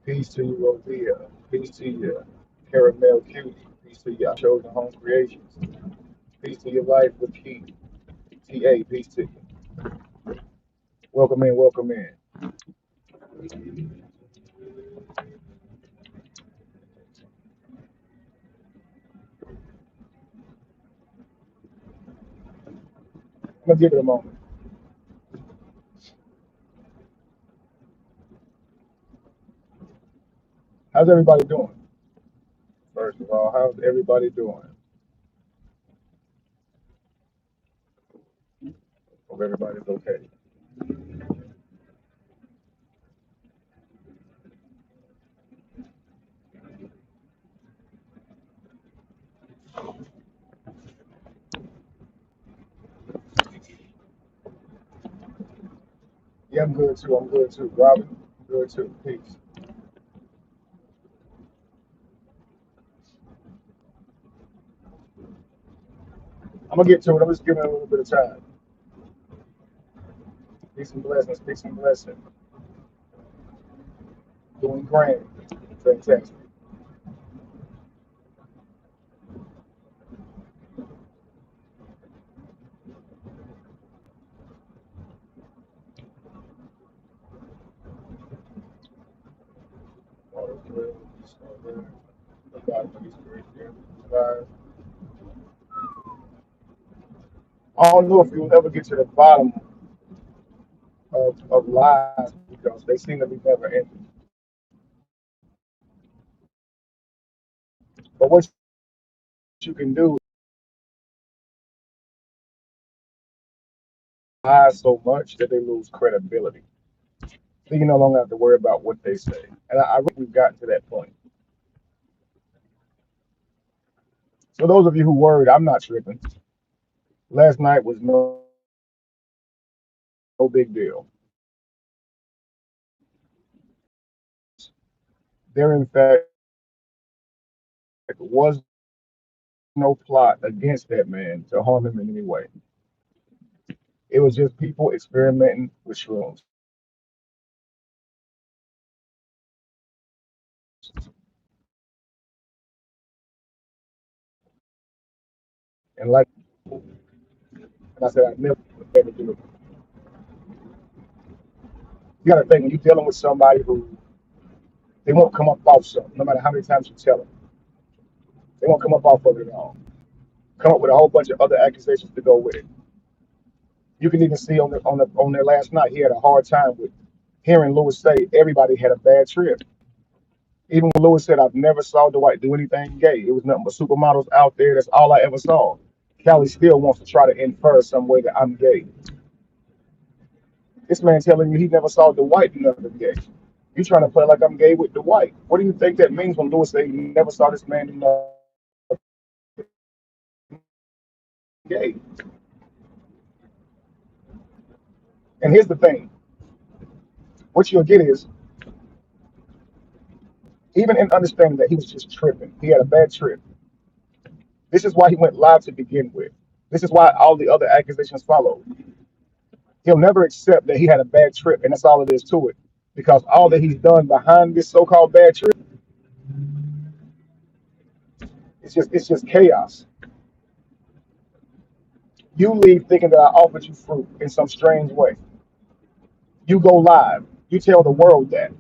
Peace to you, Rovia. Peace to you, Caramel Cutie. Peace to you, Chosen Home Creations. Peace to your life with Keith. TA, peace to you. Welcome in, welcome in. I'm gonna give it a moment. How's everybody doing? First of all, how's everybody doing? Hope everybody's okay. Yeah, I'm good too. I'm good too. Robin, good too. Peace. I'm gonna get to it. I'm just giving it a little bit of time. Peace and blessings. Peace and blessings. Doing grand. Fantastic. All is well. Peace and well. God, peace, grace, and I don't know if you'll ever get to the bottom of lies because they seem to be never ending. But what you can do is lie so much that they lose credibility. So you no longer have to worry about what they say. And I think we've gotten to that point. So those of you who worried, I'm not tripping. Last night was no big deal. There, in fact, was no plot against that man to harm him in any way. It was just people experimenting with shrooms. And like I said, I never do it. You got to think when you're dealing with somebody who they won't come up off something, no matter how many times you tell them, they won't come up off of it at all. Come up with a whole bunch of other accusations to go with it. You can even see on there last night, he had a hard time with hearing Lewis say everybody had a bad trip. Even when Lewis said, "I've never saw Dwight do anything gay. It was nothing but supermodels out there. That's all I ever saw." Callie still wants to try to infer some way that I'm gay. This man telling you he never saw Dwight do nothing gay. You trying to play like I'm gay with Dwight. What do you think that means when Lewis said he never saw this man do nothing gay? And here's the thing. What you'll get is, even in understanding that he was just tripping, he had a bad trip. This is why he went live to begin with. This is why all the other accusations followed. He'll never accept that he had a bad trip, and that's all it is to it. Because all that he's done behind this so-called bad trip, it's just chaos. You leave thinking that I offered you fruit in some strange way. You go live. You tell the world that,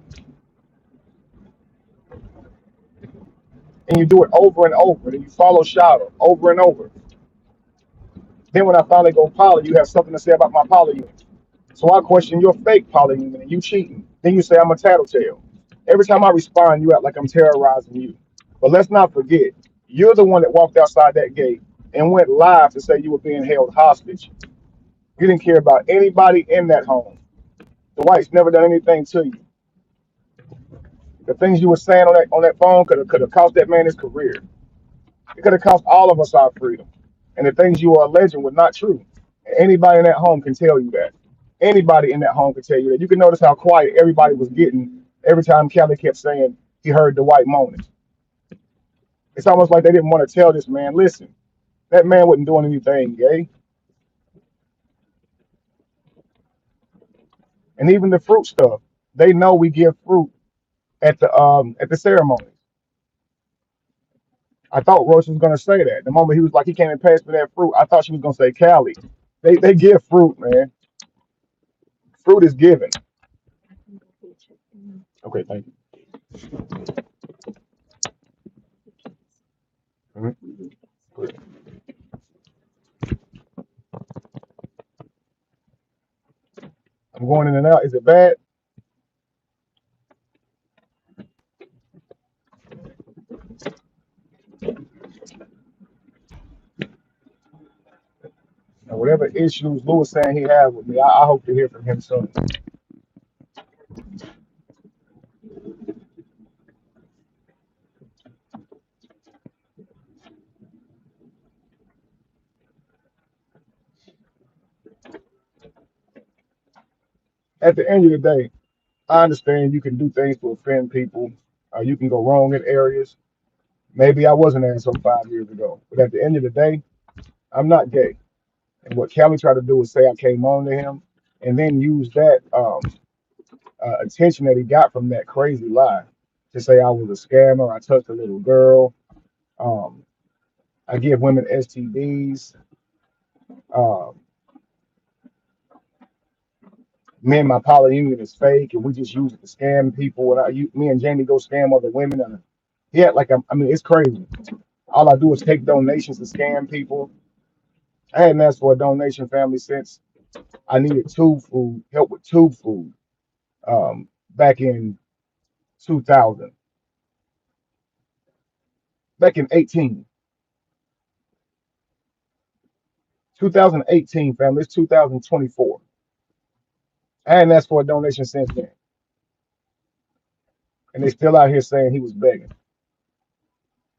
and you do it over and over. And you follow Shadow over and over. Then when I finally go poly, you have something to say about my poly unit. So I question your fake poly unit and you cheating. Then you say I'm a tattletale. Every time I respond, you act like I'm terrorizing you. But let's not forget, you're the one that walked outside that gate and went live to say you were being held hostage. You didn't care about anybody in that home. The whites never done anything to you. The things you were saying on that phone could have cost that man his career. It could have cost all of us our freedom. And the things you were alleging were not true. Anybody in that home can tell you that. Anybody in that home can tell you that. You can notice how quiet everybody was getting every time Kelly kept saying he heard the white moaning. It's almost like they didn't want to tell this man, listen, that man wasn't doing anything gay. And even the fruit stuff, they know we give fruit at the ceremony. I thought Royce was gonna say that. The moment he was like he came and passed me that fruit, I thought she was gonna say Cali. They give fruit, man. Fruit is given. Okay, thank you. Mhm. I'm going in and out. Is it bad? Now, whatever issues Lewis saying he had with me, I hope to hear from him soon. At the end of the day, I understand you can do things to offend people. You can go wrong in areas. Maybe I was an asshole 5 years ago, but at the end of the day, I'm not gay. And what Kelly tried to do was say I came on to him, and then use that attention that he got from that crazy lie to say I was a scammer. I touched a little girl. Um, I give women STDs. Uh, Me and my polyunion is fake, and we just use it to scam people. And me and Jamie go scam other women. And yeah, like I mean, it's crazy. All I do is take donations to scam people. I hadn't asked for a donation, family, since I needed tube food, help with tube food, back in 2000, back in 2018, family. It's 2024. I hadn't asked for a donation since then, and they still out here saying he was begging.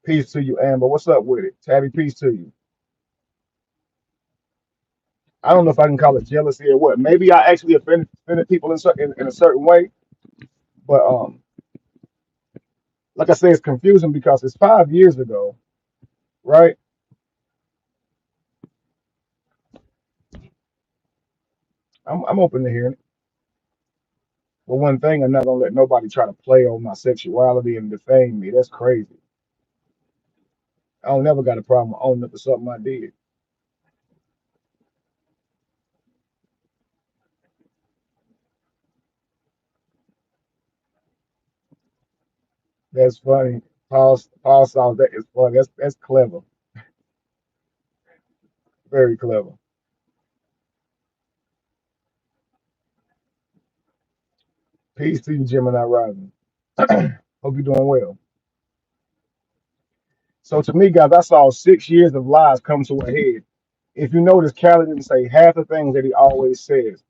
Peace to you, Amber. What's up with it? Tabby, peace to you. I don't know if I can call it jealousy or what. Maybe I actually offended people in a certain way, but like I say, it's confusing because it's 5 years ago, right? I'm open to hearing it. But one thing, I'm not gonna let nobody try to play on my sexuality and defame me. That's crazy. I don't never got a problem owning up to something I did. That's funny. Paul saw that is funny. That's clever. Very clever. Peace to you, Gemini Rising. Hope you're doing well. So to me, guys, I saw 6 years of lies come to a head. If you notice, Callie didn't say half the things that he always says.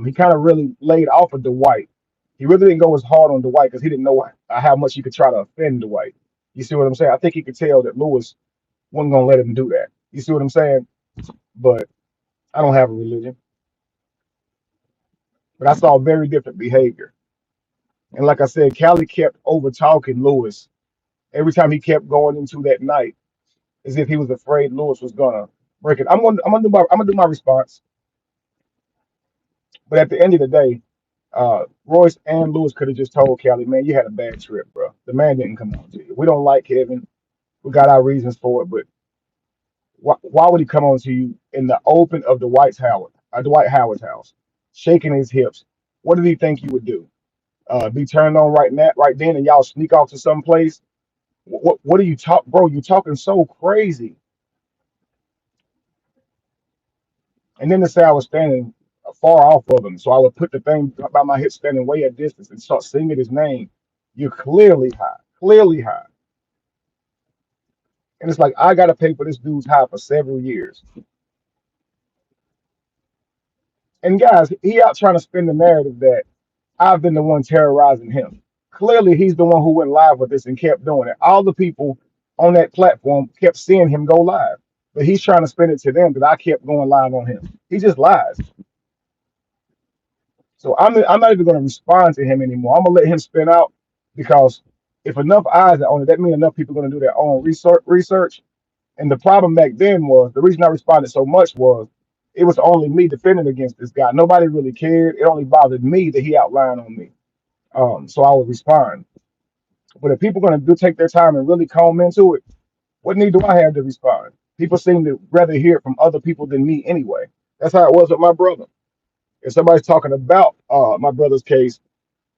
He kind of really laid off of Dwight. He really didn't go as hard on Dwight because he didn't know how much he could try to offend Dwight. You see what I'm saying? I think he could tell that Lewis wasn't gonna let him do that. You see what I'm saying? But I don't have a religion. But I saw very different behavior. And like I said, Callie kept over talking Lewis every time he kept going into that night, as if he was afraid Lewis was gonna break it. I'm gonna do my response. But at the end of the day, Royce and Lewis could have just told Kelly, man, you had a bad trip, bro. The man didn't come on to you. We don't like Kevin. We got our reasons for it, but why would he come on to you in the open of Dwight Howard's house, shaking his hips? What did he think you would do? Be turned on right then, and y'all sneak off to some place? What are you talk, bro? You talking so crazy? And then to say I was standing far off of him, so I would put the thing by my hip, standing way at distance, and start singing his name. You're clearly high, clearly high. And it's like I gotta pay for this dude's high for several years. And guys, he out trying to spin the narrative that I've been the one terrorizing him. Clearly, he's the one who went live with this and kept doing it. All the people on that platform kept seeing him go live, but he's trying to spin it to them that I kept going live on him. He just lies. So I'm not even going to respond to him anymore. I'm gonna let him spin out because if enough eyes are on it, that means enough people are going to do their own research. And the problem back then was the reason I responded so much was it was only me defending against this guy. Nobody really cared. It only bothered me that he outlined on me. So I would respond. But if people are going to do take their time and really comb into it, what need do I have to respond? People seem to rather hear it from other people than me anyway. That's how it was with my brother. If somebody's talking about my brother's case,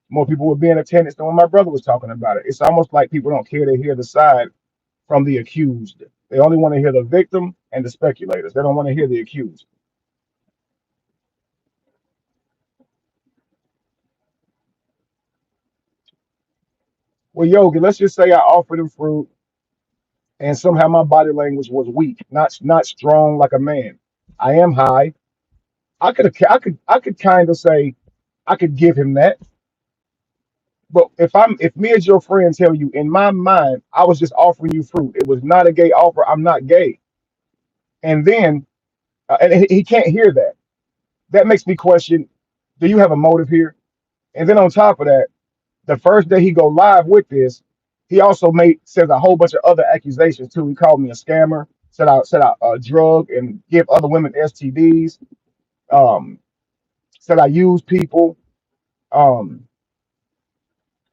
more people would be in attendance than when my brother was talking about it. It's almost like people don't care to hear the side from the accused. They only want to hear the victim and the speculators. They don't want to hear the accused. Well, Yogi, let's just say I offered him fruit and somehow my body language was weak, not strong like a man. I am high. I could kind of say I could give him that. But if me as your friend tell you in my mind I was just offering you fruit, it was not a gay offer. I'm not gay, and then and he can't hear that. That makes me question: do you have a motive here? And then on top of that, the first day he go live with this, he also says a whole bunch of other accusations too. He called me a scammer, said I drug and give other women STDs, um, said I use people, um,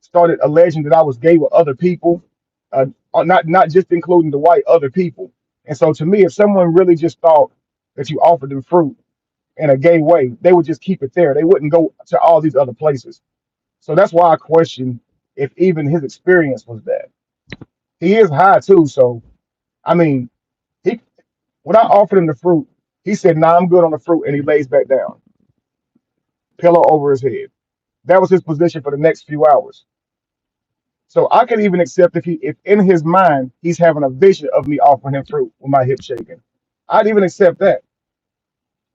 started alleging that I was gay with other people, not just including the white other people. And so to me, if someone really just thought that you offered them fruit in a gay way, they would just keep it there. They wouldn't go to all these other places. So that's why I question if even his experience was that. He is high too, so I mean, he when I offered him the fruit, he said, "Nah, I'm good on the fruit," and he lays back down, pillow over his head. That was his position for the next few hours. So I could even accept if in his mind he's having a vision of me offering him fruit with my hip shaking. I'd even accept that.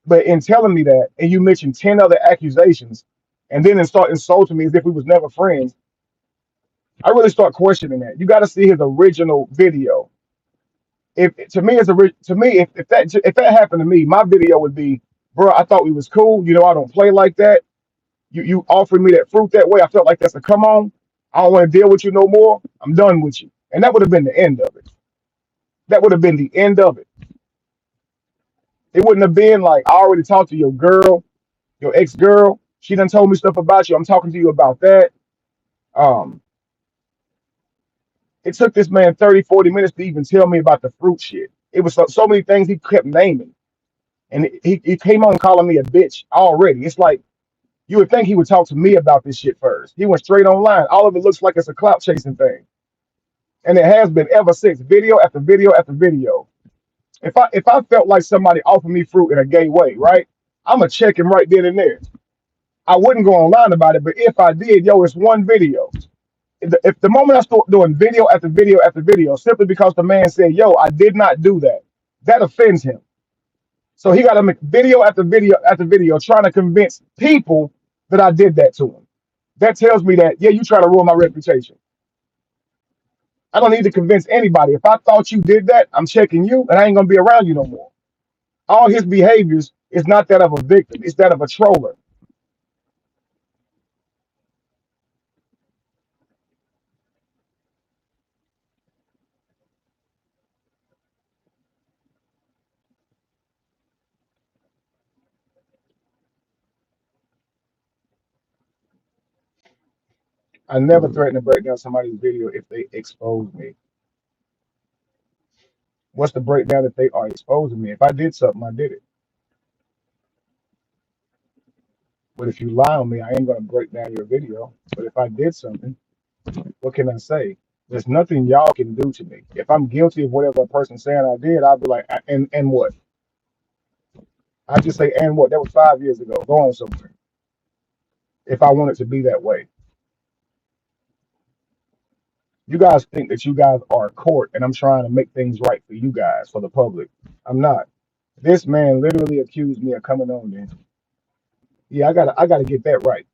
But in telling me that, and you mentioned 10 other accusations, and then start insulting me as if we was never friends, I really start questioning that. You got to see his original video. If to me as a to me if that happened to me, my video would be, bro, I thought we was cool. I don't play like that. You offered me that fruit that way. I felt like that's a come on. I don't want to deal with you no more. I'm done with you. And that would have been the end of it. That would have been the end of it. It wouldn't have been like I already talked to your girl, your ex-girl. She done told me stuff about you. I'm talking to you about that. Um, it took this man 30, 40 minutes to even tell me about the fruit shit. It was so many things he kept naming. And he came on calling me a bitch already. It's like you would think he would talk to me about this shit first. He went straight online. All of it looks like it's a clout chasing thing. And it has been ever since, video after video after video. If I felt like somebody offered me fruit in a gay way, right? I'ma check him right then and there. I wouldn't go online about it, but if I did, yo, it's one video. If the moment I start doing video after video after video, simply because the man said, yo, I did not do that, that offends him. So he got to make video after video after video trying to convince people that I did that to him. That tells me that, yeah, you try to ruin my reputation. I don't need to convince anybody. If I thought you did that, I'm checking you and I ain't going to be around you no more. All his behaviors is not that of a victim, it's that of a troller. I never threaten to break down somebody's video if they expose me. What's the breakdown if they are exposing me? If I did something, I did it. But if you lie on me, I ain't going to break down your video. But if I did something, what can I say? There's nothing y'all can do to me. If I'm guilty of whatever a person saying I did, I'll be like, and what? I just say, and what? That was 5 years ago. Go on somewhere. If I want it to be that way. You guys think that you guys are a court and I'm trying to make things right for you guys, for the public. I'm not. This man literally accused me of coming on there. Yeah, I gotta get that right.